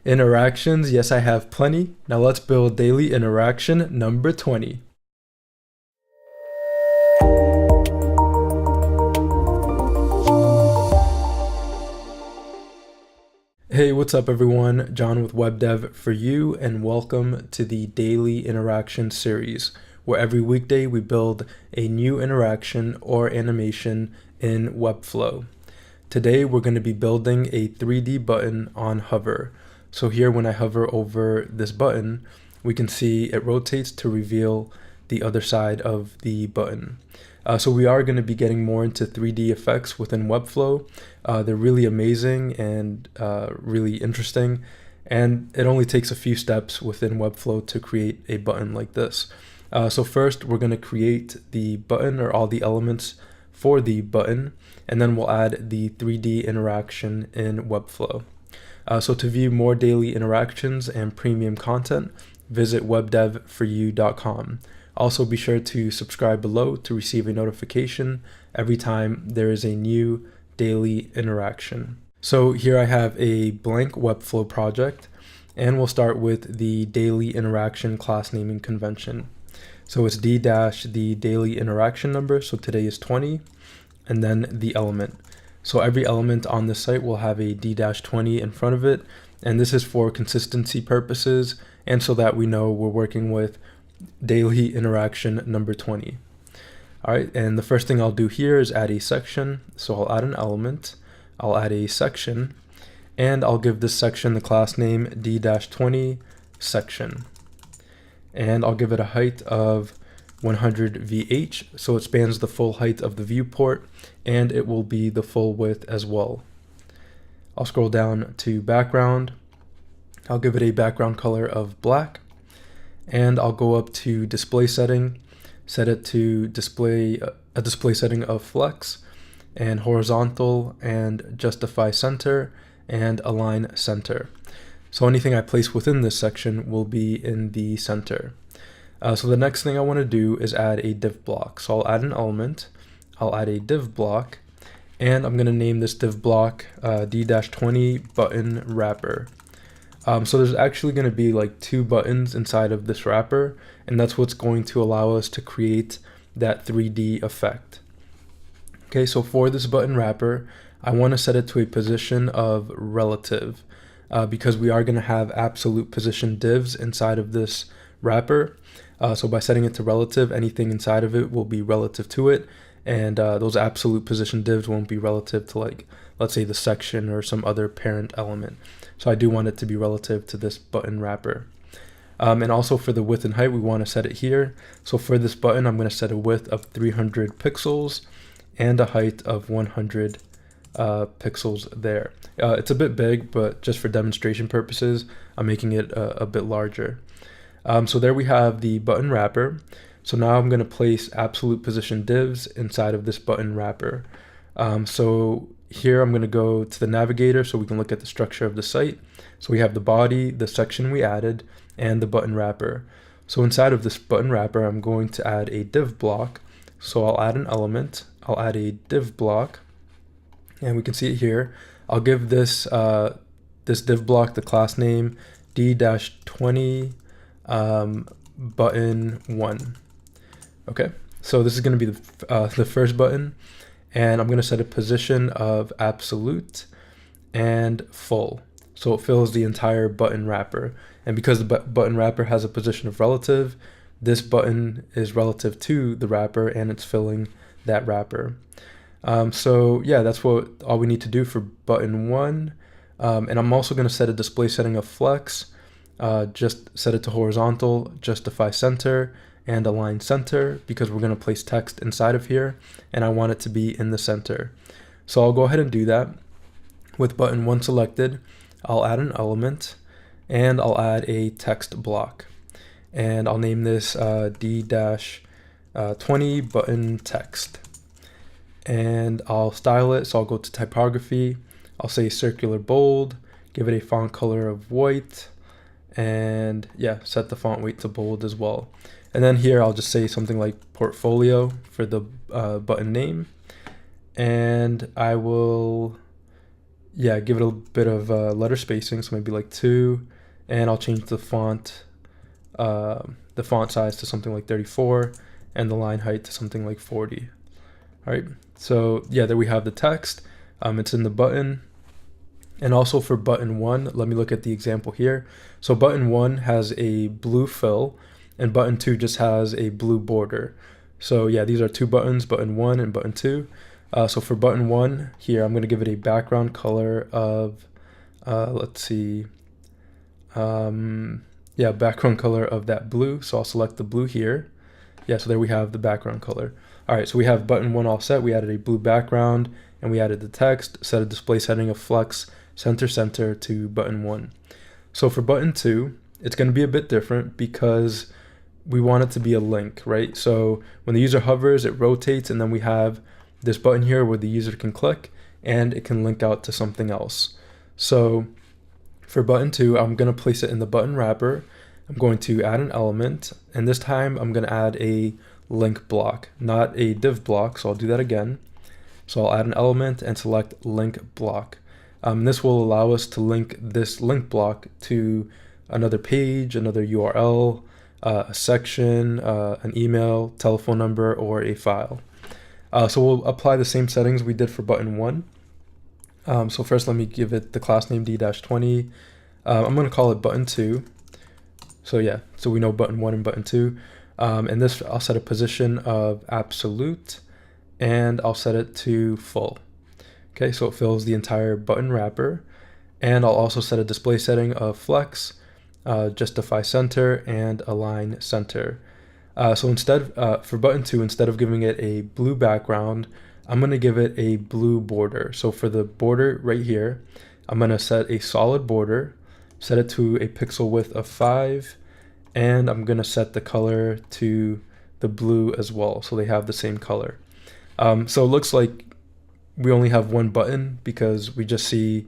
Interactions, yes, I have plenty. Now let's build daily interaction number 20. Hey, what's up everyone? John with WebDev for you, and welcome to the Daily Interaction series, where every weekday we build a new interaction or animation in Webflow. Today we're going to be building a 3D button on hover. So here when I hover over this button, we can see it rotates to reveal the other side of the button. So we are going to be getting more into 3D effects within Webflow. They're really amazing and really interesting, and it only takes a few steps within Webflow to create a button like this. So first we're going to create the button or all the elements for the button, and then we'll add the 3D interaction in Webflow. So to view more daily interactions and premium content, visit webdevforyou.com. Also be sure to subscribe below to receive a notification every time there is a new daily interaction. So here I have a blank Webflow project, and we'll start with the daily interaction class naming convention. So it's d dash the daily interaction number, so today is 20, and then the element. So every element on this site will have a d-20 in front of it, and this is for consistency purposes and so that we know we're working with daily interaction number 20. All right, and the first thing I'll do here is add a section. So I'll add an element, I'll add a section, and I'll give this section the class name d-20 section. And I'll give it a height of 100 VH, so it spans the full height of the viewport, and it will be the full width as well. I'll scroll down to background. I'll give it a background color of black, and I'll go up to display setting, set it to display a display setting of flex and horizontal and justify center and align center. So anything I place within this section will be in the center. So the next thing I want to do is add a div block. So I'll add an element, I'll add a div block, and I'm going to name this div block d-20 button wrapper. So there's actually going to be like two buttons inside of this wrapper, and that's what's going to allow us to create that 3D effect. Okay, so for this button wrapper, I want to set it to a position of relative because we are going to have absolute position divs inside of this wrapper. So by setting it to relative, anything inside of it will be relative to it, and those absolute position divs won't be relative to, like, let's say the section or some other parent element. So I do want it to be relative to this button wrapper. And also for the width and height, we want to set it here. So for this button, I'm going to set a width of 300 pixels and a height of 100 pixels there. It's a bit big, but just for demonstration purposes, I'm making it a bit larger. So there we have the button wrapper. So now I'm going to place absolute position divs inside of this button wrapper. So here I'm going to go to the navigator so we can look at the structure of the site. So we have the body, the section we added, and the button wrapper. So inside of this button wrapper, I'm going to add a div block. So I'll add an element, I'll add a div block, and we can see it here. I'll give this this div block the class name d-20 button 1. Okay, so this is going to be the first button, and I'm going to set a position of absolute and full, so it fills the entire button wrapper. And because the button wrapper has a position of relative, this button is relative to the wrapper and it's filling that wrapper. So yeah, that's all we need to do for button 1. And I'm also going to set a display setting of flex. Just set it to horizontal, justify center, and align center, because we're going to place text inside of here and I want it to be in the center. So I'll go ahead and do that. With button 1 selected, I'll add an element and I'll add a text block, and I'll name this d-20 button text, and I'll style it. So I'll go to typography, I'll say circular bold, give it a font color of white, and yeah, set the font weight to bold as well. And then here I'll just say something like portfolio for the button name, and I will yeah, give it a bit of letter spacing, so maybe like 2, and I'll change the font size to something like 34, and the line height to something like 40. All right, so yeah, there we have the text. It's in the button. And also for button 1, let me look at the example here. So button 1 has a blue fill, and button 2 just has a blue border. So yeah, these are two buttons, button 1 and button 2. So for button 1 here, I'm going to give it a background color of, let's see, yeah, background color of that blue. So I'll select the blue here. Yeah, so there we have the background color. All right, so we have button 1 all set. We added a blue background, and we added the text, set a display setting of flex center to button 1. So for button 2, it's going to be a bit different because we want it to be a link, right? So when the user hovers, it rotates, and then we have this button here where the user can click and it can link out to something else. So for button 2, I'm going to place it in the button wrapper. I'm going to add an element, and this time I'm going to add a link block, not a div block, so I'll do that again. So I'll add an element and select link block. This will allow us to link this link block to another page, another URL, a section, an email, telephone number, or a file. So we'll apply the same settings we did for button 1. So first let me give it the class name d-20. I'm going to call it button 2. So yeah, so we know button 1 and button 2. And this, I'll set a position of absolute, and I'll set it to full. Okay, so it fills the entire button wrapper. And I'll also set a display setting of flex, justify center, and align center. So instead, for button 2, instead of giving it a blue background, I'm going to give it a blue border. So for the border right here, I'm going to set a solid border, set it to a pixel width of 5, and I'm going to set the color to the blue as well, so they have the same color. So it looks like we only have one button because we just see,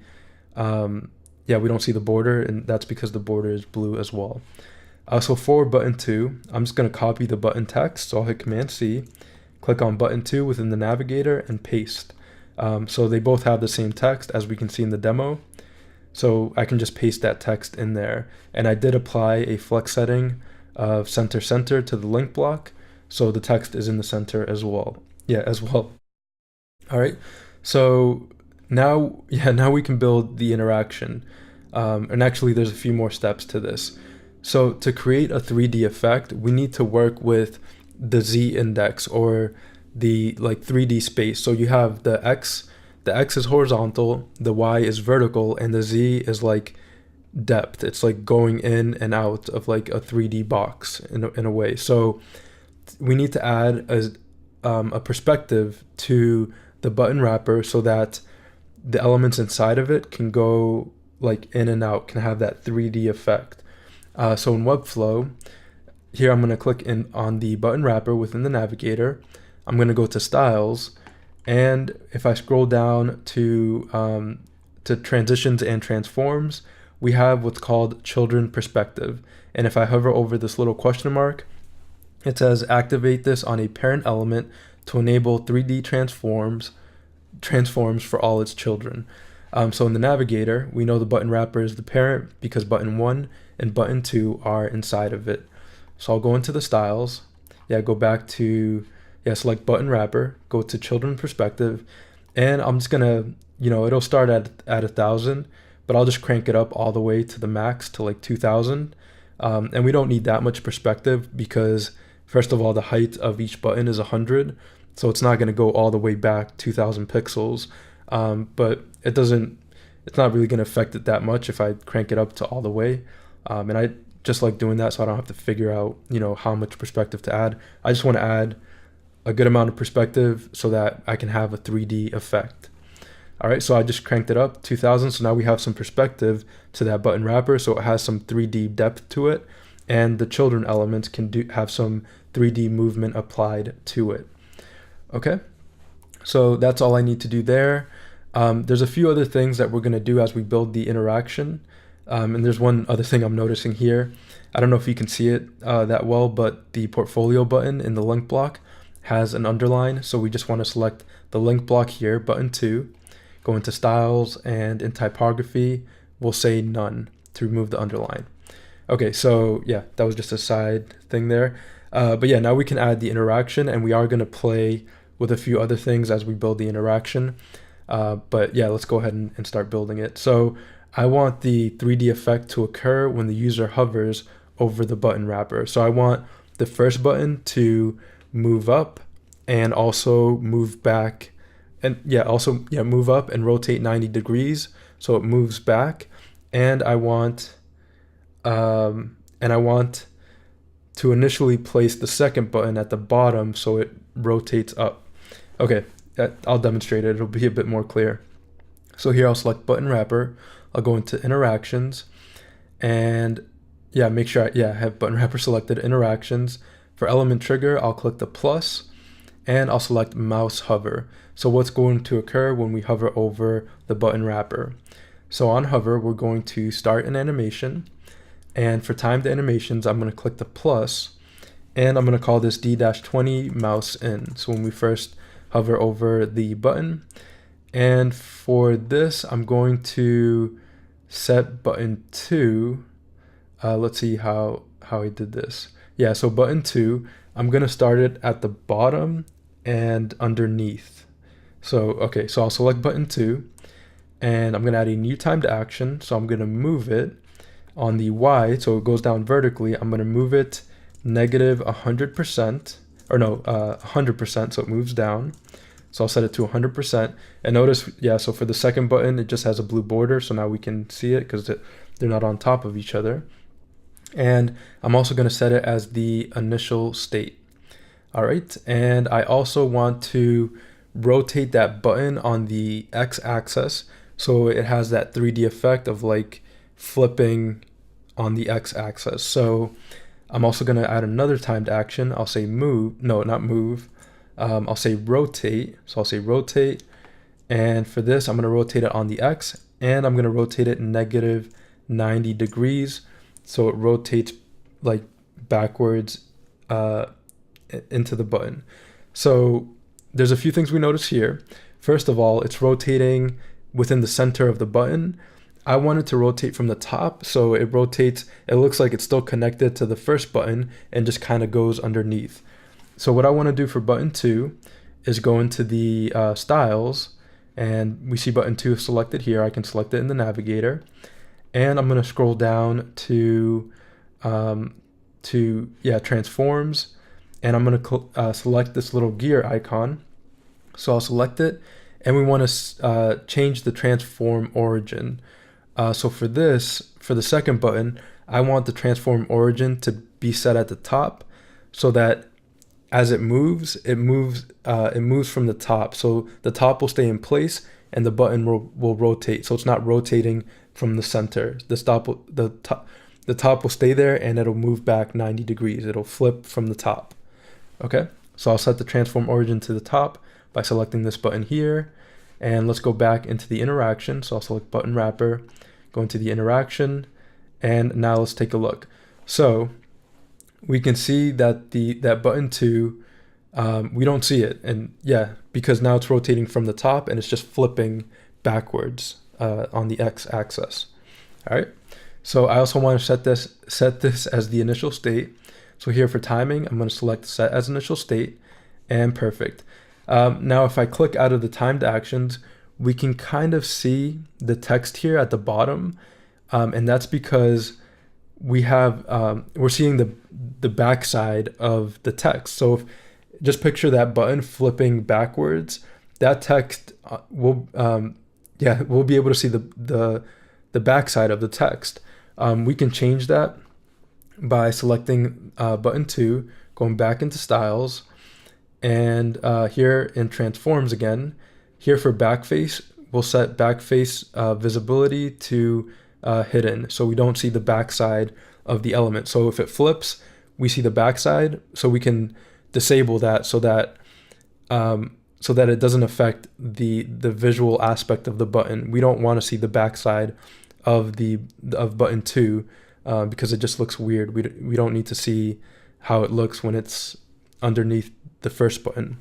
yeah, we don't see the border, and that's because the border is blue as well. So for button 2, I'm just going to copy the button text. So I'll hit Command C, click on button 2 within the navigator, and paste. So they both have the same text as we can see in the demo. So I can just paste that text in there. And I did apply a flex setting of center to the link block, so the text is in the center as well. Yeah, as well. All right, so now we can build the interaction. And actually there's a few more steps to this. So to create a 3D effect, we need to work with the Z index, or the 3D space. So you have the X is horizontal, the Y is vertical, and the Z is like depth. It's like going in and out of like a 3D box in a way. So we need to add a perspective to the button wrapper so that the elements inside of it can go like in and out, can have that 3D effect. So in Webflow, here I'm going to click in on the button wrapper within the navigator. I'm going to go to styles, and if I scroll down to transitions and transforms, we have what's called children perspective. And if I hover over this little question mark, it says activate this on a parent element to enable 3D transforms for all its children. So in the navigator, we know the button wrapper is the parent because button 1 and button 2 are inside of it. So I'll go into the styles, go back to, select button wrapper, go to children perspective, and I'm just gonna, it'll start at 1,000, but I'll just crank it up all the way to the max to like 2,000. And we don't need that much perspective because first of all, the height of each button is 100. So it's not gonna go all the way back 2,000 pixels. But it's not really gonna affect it that much if I crank it up to all the way. And I just like doing that so I don't have to figure out, how much perspective to add. I just want to add a good amount of perspective so that I can have a 3D effect. All right, so I just cranked it up 2,000. So now we have some perspective to that button wrapper. So it has some 3D depth to it, and the children elements can have some 3D movement applied to it. Okay, so that's all I need to do there. There's a few other things that we're going to do as we build the interaction. And there's one other thing I'm noticing here. I don't know if you can see it that well, but the portfolio button in the link block has an underline. So we just want to select the link block here, button 2, go into styles, and in typography, we'll say none to remove the underline. Okay, so yeah, that was just a side thing there. But yeah, now we can add the interaction, and we are going to play with a few other things as we build the interaction. But yeah, let's go ahead and start building it. So I want the 3D effect to occur when the user hovers over the button wrapper. So I want the first button to move up and also move back, and move up and rotate 90 degrees so it moves back. And I want to initially place the second button at the bottom so it rotates up. Okay, I'll demonstrate it. It'll be a bit more clear. So here I'll select button wrapper. I'll go into interactions, and yeah, make sure I have button wrapper selected. Interactions. For element trigger, I'll click the plus, and I'll select mouse hover. So what's going to occur when we hover over the button wrapper? So on hover, we're going to start an animation, and for timed animations, I'm going to click the plus, and I'm going to call this D-20 mouse in. So when we first hover over the button, and for this, I'm going to set button 2. Let's see how I did this. Yeah, so button 2, I'm going to start it at the bottom and underneath. So, okay, so I'll select button 2, and I'm going to add a new timed action. So I'm going to move it on the Y, so it goes down vertically. I'm going to move it negative 100%, or no, 100%, so it moves down. So I'll set it to 100%. And notice, yeah, so for the second button, it just has a blue border. So now we can see it because they're not on top of each other. And I'm also going to set it as the initial state. All right. And I also want to rotate that button on the x-axis. So it has that 3D effect of like flipping on the x-axis. So I'm also going to add another timed action. I'll say move. No, not move. I'll say rotate. So I'll say rotate. And for this, I'm going to rotate it on the X, and I'm going to rotate it negative 90 degrees. So it rotates like backwards into the button. So there's a few things we notice here. First of all, it's rotating within the center of the button. I want it to rotate from the top, so it rotates. It looks like it's still connected to the first button and just kind of goes underneath. So what I want to do for button 2 is go into the styles, and we see button 2 selected here. I can select it in the navigator, and I'm going to scroll down to transforms, and I'm going to select this little gear icon. So I'll select it, and we want to change the transform origin. So for the second button, I want the transform origin to be set at the top, so that as it moves from the top. So the top will stay in place, and the button will rotate. So it's not rotating from the center. The top will stay there, and it'll move back 90 degrees. It'll flip from the top. Okay, so I'll set the transform origin to the top by selecting this button here, and let's go back into the interaction. So I'll select button wrapper, go into the interaction, and now let's take a look. So we can see that that button 2, we don't see it, and yeah, because now it's rotating from the top and it's just flipping backwards on the x-axis. All right. So I also want to set this as the initial state. So here for timing, I'm going to select set as initial state, and perfect. Now if I click out of the timed actions, we can kind of see the text here at the bottom, and that's because we're seeing the backside of the text. So just picture that button flipping backwards. That text we'll be able to see the backside of the text. We can change that by selecting button 2, going back into styles, and here in transforms again. Here for backface, we'll set backface visibility to hidden, so we don't see the backside of the element. So if it flips, we see the backside, so we can disable that so that it doesn't affect the visual aspect of the button. We don't want to see the backside of button 2 because it just looks weird. We don't need to see how it looks when it's underneath the first button.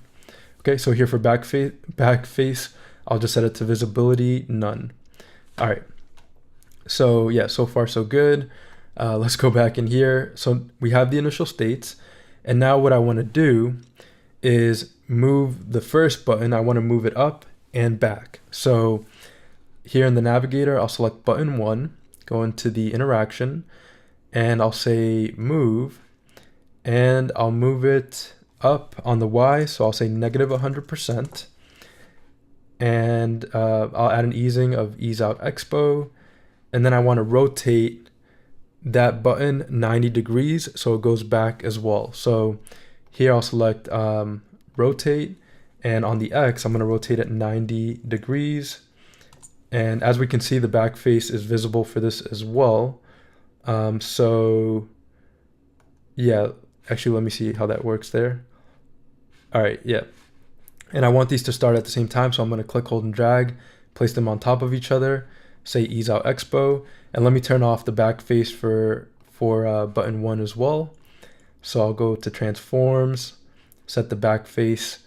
Okay, so here for backface, I'll just set it to visibility none. All right. So yeah, so far so good. Let's go back in here. So we have the initial states. And now what I want to do is move the first button. I want to move it up and back. So here in the navigator, I'll select button 1, go into the interaction, and I'll say move, and I'll move it up on the Y. So I'll say negative 100%. And I'll add an easing of ease out expo. And then I want to rotate that button 90 degrees so it goes back as well. So here I'll select rotate, and on the X I'm going to rotate it 90 degrees. And as we can see, the back face is visible for this as well. So yeah, actually let me see how that works there. All right, yeah. And I want these to start at the same time, so I'm going to click, hold, and drag, place them on top of each other, say ease out expo, and let me turn off the back face for button 1 as well. So I'll go to transforms, set the back face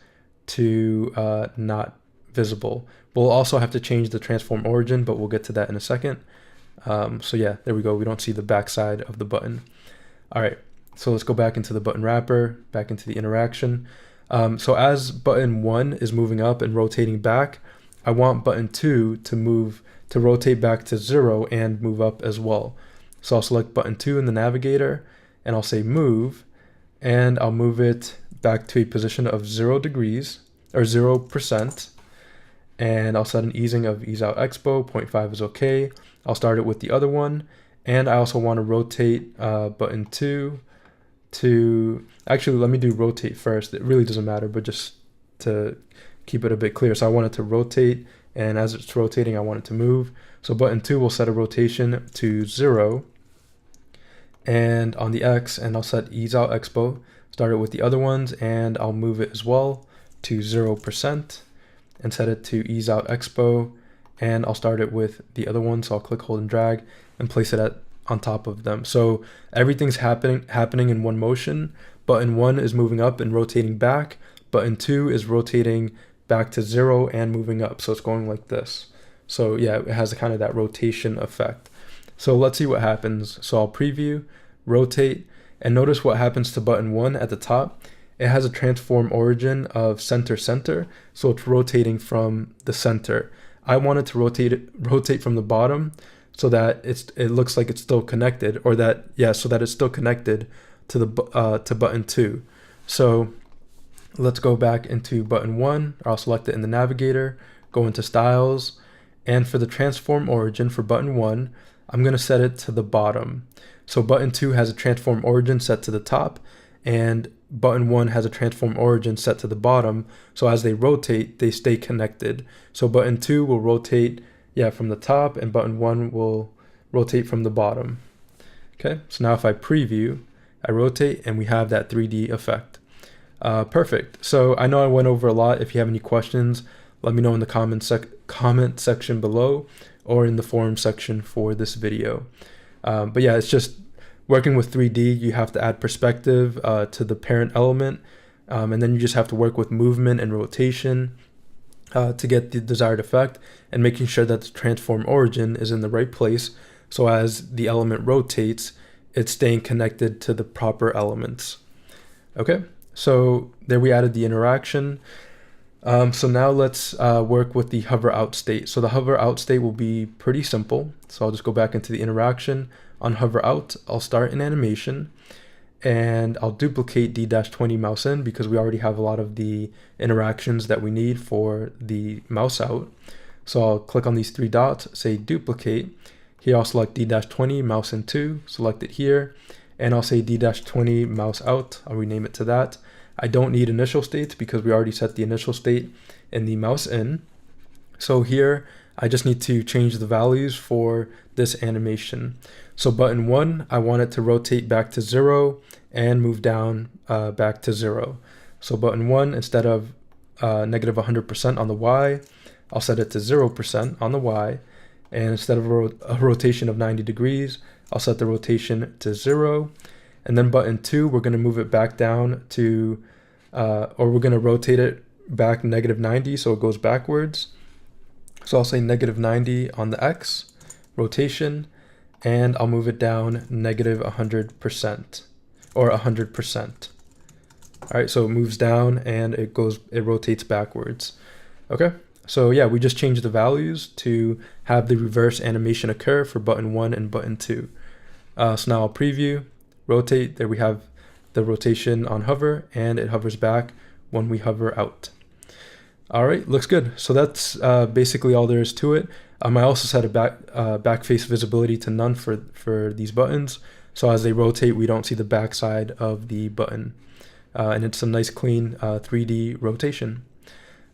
to not visible. We'll also have to change the transform origin, but we'll get to that in a second. So yeah, there we go. We don't see the back side of the button. All right, so let's go back into the button wrapper, back into the interaction. So as button 1 is moving up and rotating back, I want button 2 to rotate back to 0 and move up as well. So I'll select button 2 in the navigator, and I'll say move, and I'll move it back to a position of 0 degrees or 0%. And I'll set an easing of ease out expo, 0.5 is okay. I'll start it with the other one. And I also want to rotate button 2 to, actually let me do rotate first. It really doesn't matter, but just to keep it a bit clear. So I want it to rotate, and as it's rotating, I want it to move. So button 2 will set a rotation to 0. And on the X, and I'll set ease out expo, start it with the other ones, and I'll move it as well to 0% and set it to ease out expo, and I'll start it with the other one. So I'll click, hold, and drag and place it on top of them. So everything's happening in one motion. Button 1 is moving up and rotating back. Button 2 is rotating back to 0 and moving up. So it's going like this. So yeah, it has kind of that rotation effect. So let's see what happens. So I'll preview, rotate, and notice what happens to button 1 at the top. It has a transform origin of center center, so it's rotating from the center. I want it to rotate from the bottom so that it looks like it's still connected, or that, yeah, so that it's still connected to the to button 2. So let's go back into button 1, or I'll select it in the navigator, go into styles, and for the transform origin for button 1, I'm going to set it to the bottom. So button 2 has a transform origin set to the top, and button 1 has a transform origin set to the bottom. So as they rotate, they stay connected. So button 2 will rotate, yeah, from the top, and button 1 will rotate from the bottom. Okay, so now if I preview, I rotate, and we have that 3D effect. Perfect. So I know I went over a lot. If you have any questions, let me know in the comment section below, or in the forum section for this video. But yeah, it's just working with 3D, you have to add perspective to the parent element, and then you just have to work with movement and rotation to get the desired effect, and making sure that the transform origin is in the right place, so as the element rotates, it's staying connected to the proper elements. Okay, so there we added the interaction. So now let's work with the hover out state. So the hover out state will be pretty simple. So I'll just go back into the interaction. On hover out, I'll start an animation, and I'll duplicate D-20 mouse in, because we already have a lot of the interactions that we need for the mouse out. So I'll click on these 3 dots, say duplicate. Here I'll select D-20 mouse in 2, select it here, and I'll say D-20 mouse out. I'll rename it to that. I don't need initial states because we already set the initial state in the mouse in. So here I just need to change the values for this animation. So button 1, I want it to rotate back to 0 and move down back to 0. So button 1, instead of negative 100% on the Y, I'll set it to 0% on the Y. And instead of a rotation of 90 degrees, I'll set the rotation to 0. And then button 2, we're going to move it back down to, or we're going to rotate it back negative 90, so it goes backwards. So I'll say -90 on the X rotation, and I'll move it down -100% or 100%. All right, so it moves down and it rotates backwards. Okay, so yeah, we just changed the values to have the reverse animation occur for button 1 and button 2. So now I'll preview, rotate, there we have the rotation on hover, and it hovers back when we hover out. All right, looks good. So that's basically all there is to it. I also set a back face visibility to none for these buttons. So as they rotate, we don't see the back side of the button. And it's a nice clean 3D rotation.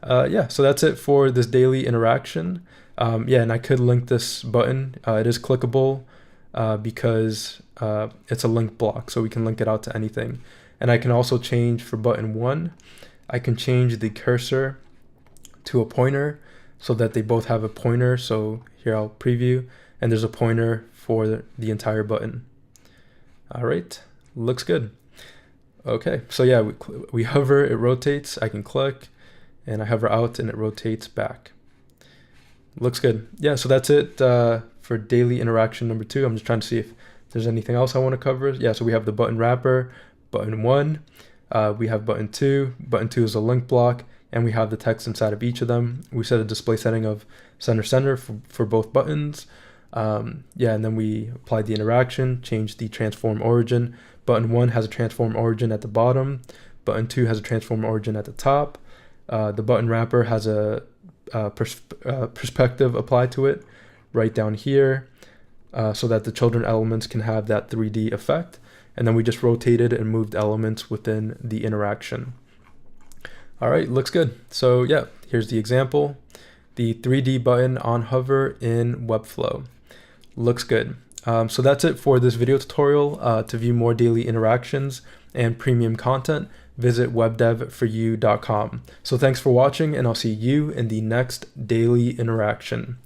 Yeah, so that's it for this daily interaction. Yeah, and I could link this button. It is clickable because it's a link block, so we can link it out to anything. And I can also change for button 1, I can change the cursor to a pointer so that they both have a pointer. So here I'll preview, and there's a pointer for the entire button. All right, looks good. Okay, so yeah, we hover, it rotates, I can click, and I hover out and it rotates back. Looks good. Yeah, so that's it for daily interaction number 2. I'm just trying to see if there's anything else I want to cover. Yeah, so we have the button wrapper, button 1, we have button 2. Button 2 is a link block, and we have the text inside of each of them. We set a display setting of center for both buttons. Yeah, and then we applied the interaction, changed the transform origin. Button 1 has a transform origin at the bottom. Button 2 has a transform origin at the top. The button wrapper has a perspective applied to it right down here, so that the children elements can have that 3D effect. And then we just rotated and moved elements within the interaction. All right, looks good. So yeah, here's the example. The 3D button on hover in Webflow. Looks good. So that's it for this video tutorial. To view more daily interactions and premium content, visit webdevforyou.com. So thanks for watching, and I'll see you in the next daily interaction.